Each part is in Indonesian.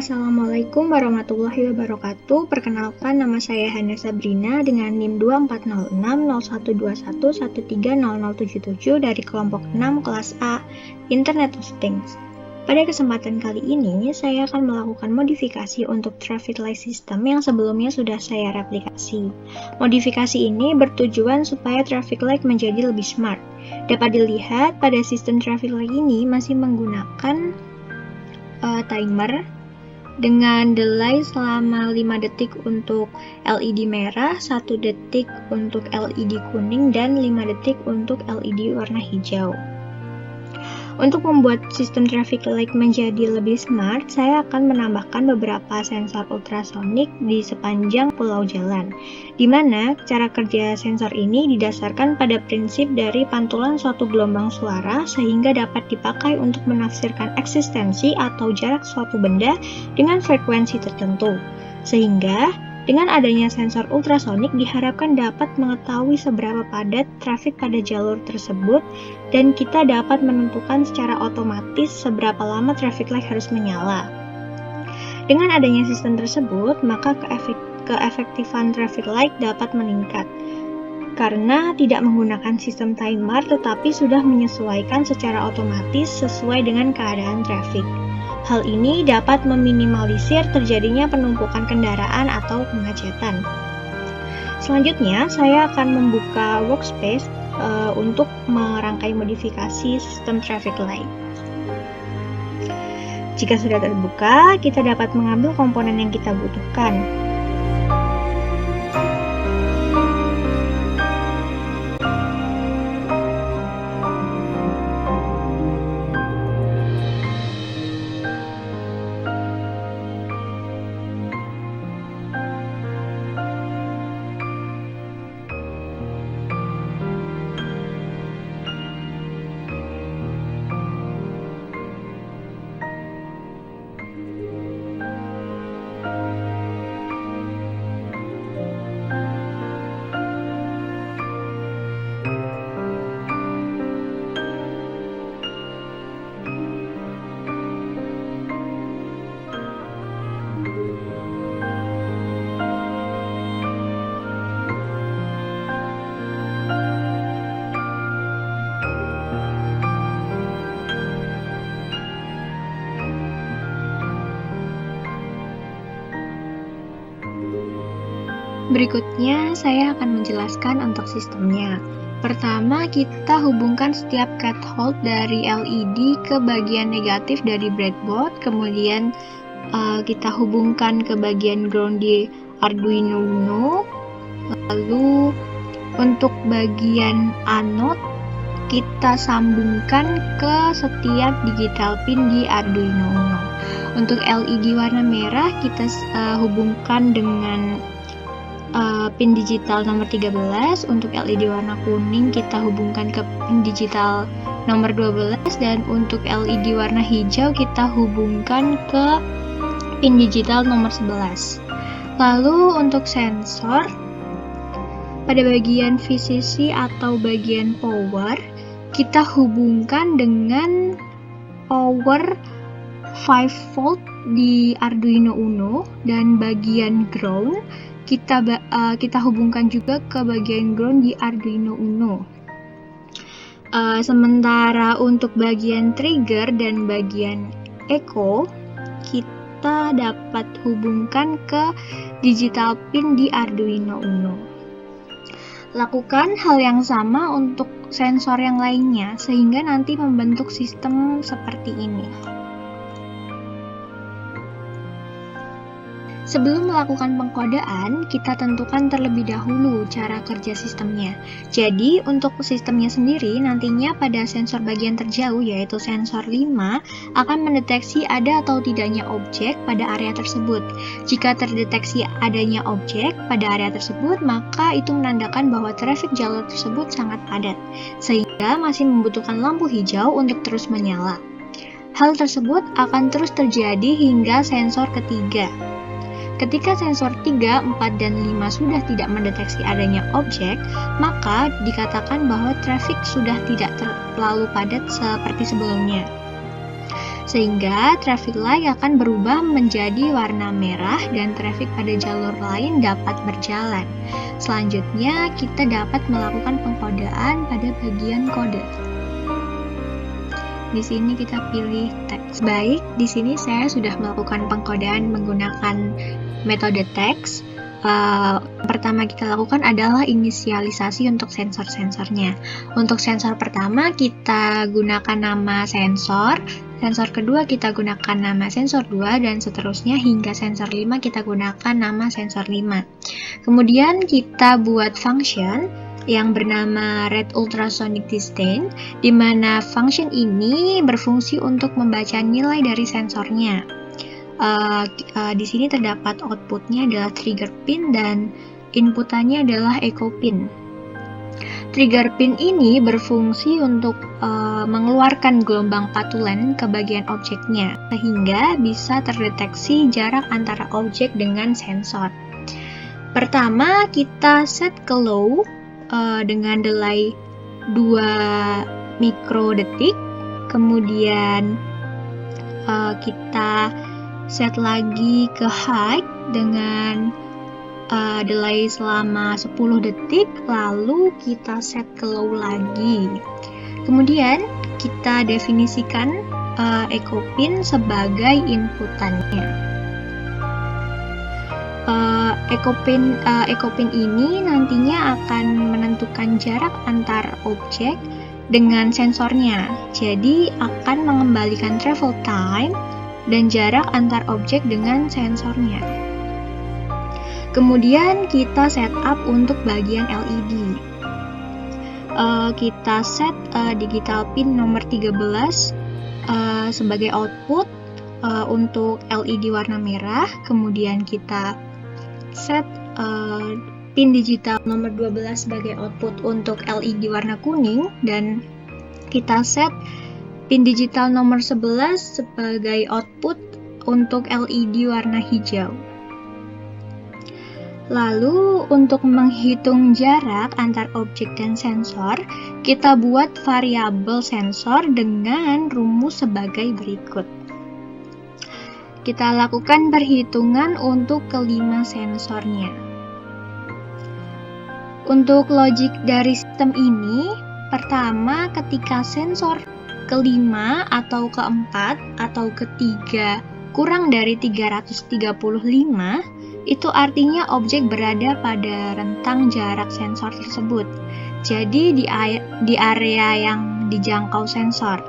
Assalamualaikum warahmatullahi wabarakatuh. Perkenalkan, nama saya Hana Sabrina dengan NIM 24060121130077 dari kelompok 6 kelas A Internet of Things. Pada kesempatan kali ini, saya akan melakukan modifikasi untuk traffic light system yang sebelumnya sudah saya replikasi. Modifikasi ini bertujuan supaya traffic light menjadi lebih smart. Dapat dilihat pada sistem traffic light ini masih menggunakan timer dengan delay selama 5 detik untuk LED merah, 1 detik untuk LED kuning, dan 5 detik untuk LED warna hijau. Untuk membuat sistem traffic light menjadi lebih smart, saya akan menambahkan beberapa sensor ultrasonik di sepanjang pulau jalan, di mana cara kerja sensor ini didasarkan pada prinsip dari pantulan suatu gelombang suara sehingga dapat dipakai untuk menafsirkan eksistensi atau jarak suatu benda dengan frekuensi tertentu. Sehingga dengan adanya sensor ultrasonik diharapkan dapat mengetahui seberapa padat trafik pada jalur tersebut dan kita dapat menentukan secara otomatis seberapa lama traffic light harus menyala. Dengan adanya sistem tersebut, maka keefektifan traffic light dapat meningkat karena tidak menggunakan sistem timer tetapi sudah menyesuaikan secara otomatis sesuai dengan keadaan trafik. Hal ini dapat meminimalisir terjadinya penumpukan kendaraan atau kemacetan. Selanjutnya, saya akan membuka workspace untuk merangkai modifikasi sistem traffic light. Jika sudah terbuka, kita dapat mengambil komponen yang kita butuhkan. Berikutnya, saya akan menjelaskan untuk sistemnya. Pertama, kita hubungkan setiap cathode dari LED ke bagian negatif dari breadboard, kemudian kita hubungkan ke bagian ground di Arduino Uno. Lalu, untuk bagian anode, kita sambungkan ke setiap digital pin di Arduino Uno. Untuk LED warna merah, kita hubungkan dengan pin digital nomor 13, untuk LED warna kuning kita hubungkan ke pin digital nomor 12, dan untuk LED warna hijau kita hubungkan ke pin digital nomor 11. Lalu untuk sensor, pada bagian VCC atau bagian power, kita hubungkan dengan power 5V di Arduino Uno, dan bagian ground kita hubungkan juga ke bagian ground di Arduino Uno. Sementara untuk bagian trigger dan bagian echo, kita dapat hubungkan ke digital pin di Arduino Uno. Lakukan hal yang sama untuk sensor yang lainnya, sehingga nanti membentuk sistem seperti ini. Sebelum melakukan pengkodaan, kita tentukan terlebih dahulu cara kerja sistemnya. Jadi, untuk sistemnya sendiri, nantinya pada sensor bagian terjauh, yaitu sensor 5, akan mendeteksi ada atau tidaknya objek pada area tersebut. Jika terdeteksi adanya objek pada area tersebut, maka itu menandakan bahwa trafik jalur tersebut sangat padat, sehingga masih membutuhkan lampu hijau untuk terus menyala. Hal tersebut akan terus terjadi hingga sensor ketiga. Ketika sensor 3, 4, dan 5 sudah tidak mendeteksi adanya objek, maka dikatakan bahwa trafik sudah tidak terlalu padat seperti sebelumnya. sehingga traffic light akan berubah menjadi warna merah dan traffic pada jalur lain dapat berjalan. Selanjutnya, kita dapat melakukan pengkodaan pada bagian kode. Di sini kita pilih teks. Baik, di sini saya sudah melakukan pengkodaan menggunakan metode teks. Pertama kita lakukan adalah inisialisasi untuk sensor-sensornya. Untuk sensor pertama kita gunakan nama sensor kedua kita gunakan nama sensor 2, dan seterusnya hingga sensor 5 kita gunakan nama sensor 5. Kemudian kita buat function yang bernama read ultrasonic distance, di mana function ini berfungsi untuk membaca nilai dari sensornya. Di sini terdapat outputnya adalah trigger pin dan inputannya adalah echo pin. Trigger pin ini berfungsi untuk mengeluarkan gelombang patulen ke bagian objeknya, sehingga bisa terdeteksi jarak antara objek dengan sensor. Pertama, kita set ke low dengan delay 2 mikrodetik, kemudian kita set lagi ke high dengan delay selama 10 detik, lalu kita set ke low lagi. Kemudian kita definisikan echo pin sebagai inputannya. Echo pin ini nantinya akan menentukan jarak antar objek dengan sensornya. Jadi akan mengembalikan travel time dan jarak antar objek dengan sensornya. Kemudian kita setup untuk bagian LED. Kita set digital pin nomor 13 sebagai output untuk LED warna merah. Kemudian kita set pin digital nomor 12 sebagai output untuk LED warna kuning, dan kita set pin digital nomor 11 sebagai output untuk LED warna hijau. Lalu untuk menghitung jarak antar objek dan sensor, kita buat variabel sensor dengan rumus sebagai berikut. Kita lakukan perhitungan untuk kelima sensornya. Untuk logik dari sistem ini, pertama ketika sensor kelima atau keempat atau ketiga kurang dari 335, itu artinya objek berada pada rentang jarak sensor tersebut. Jadi di area yang dijangkau sensor.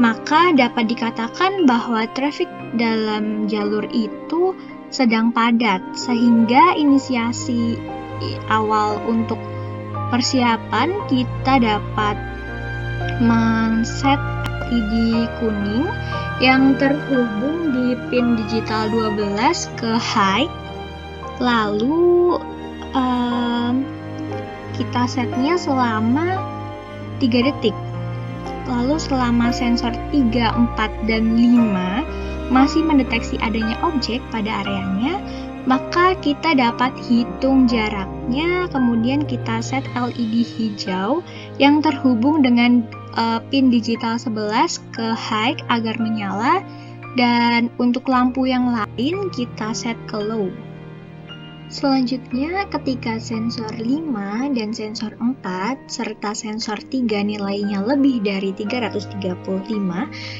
Maka dapat dikatakan bahwa traffic dalam jalur itu sedang padat, sehingga inisiasi awal untuk persiapan kita dapat men-set LED kuning yang terhubung di pin digital 12 ke high, lalu kita setnya selama 3 detik. Lalu selama sensor 3, 4, dan 5 masih mendeteksi adanya objek pada areanya, maka kita dapat hitung jaraknya, kemudian kita set LED hijau yang terhubung dengan pin digital 11 ke high agar menyala, dan untuk lampu yang lain kita set ke low. Selanjutnya, ketika sensor 5 dan sensor 4 serta sensor 3 nilainya lebih dari 335,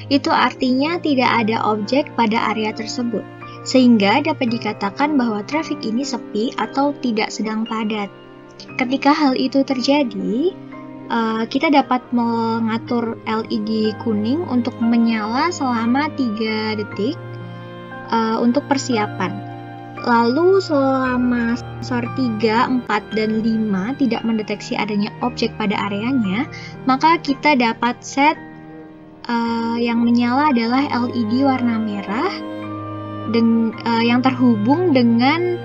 itu artinya tidak ada objek pada area tersebut, sehingga dapat dikatakan bahwa traffic ini sepi atau tidak sedang padat. Ketika hal itu terjadi, kita dapat mengatur LED kuning untuk menyala selama 3 detik untuk persiapan. Lalu selama sensor 3, 4, dan 5 tidak mendeteksi adanya objek pada areanya, maka kita dapat set yang menyala adalah LED warna merah yang terhubung dengan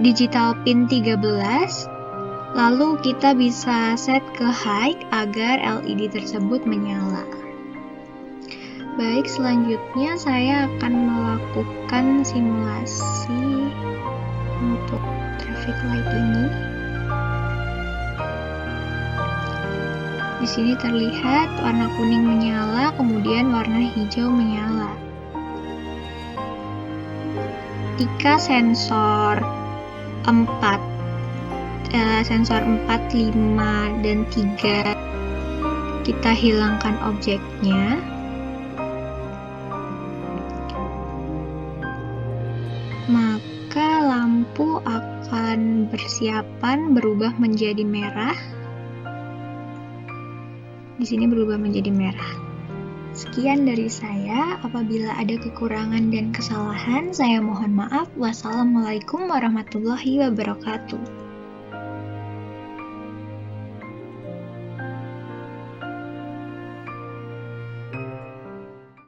digital pin 13. Lalu kita bisa set ke high agar LED tersebut menyala. Baik, selanjutnya saya akan melakukan simulasi untuk traffic light ini. Di sini terlihat warna kuning menyala, kemudian warna hijau menyala. Jika sensor 4, 5, dan 3 kita hilangkan objeknya, maka lampu akan bersiapan berubah menjadi merah. Di sini berubah menjadi merah. Sekian dari saya. Apabila ada kekurangan dan kesalahan, saya mohon maaf. Wassalamualaikum warahmatullahi wabarakatuh.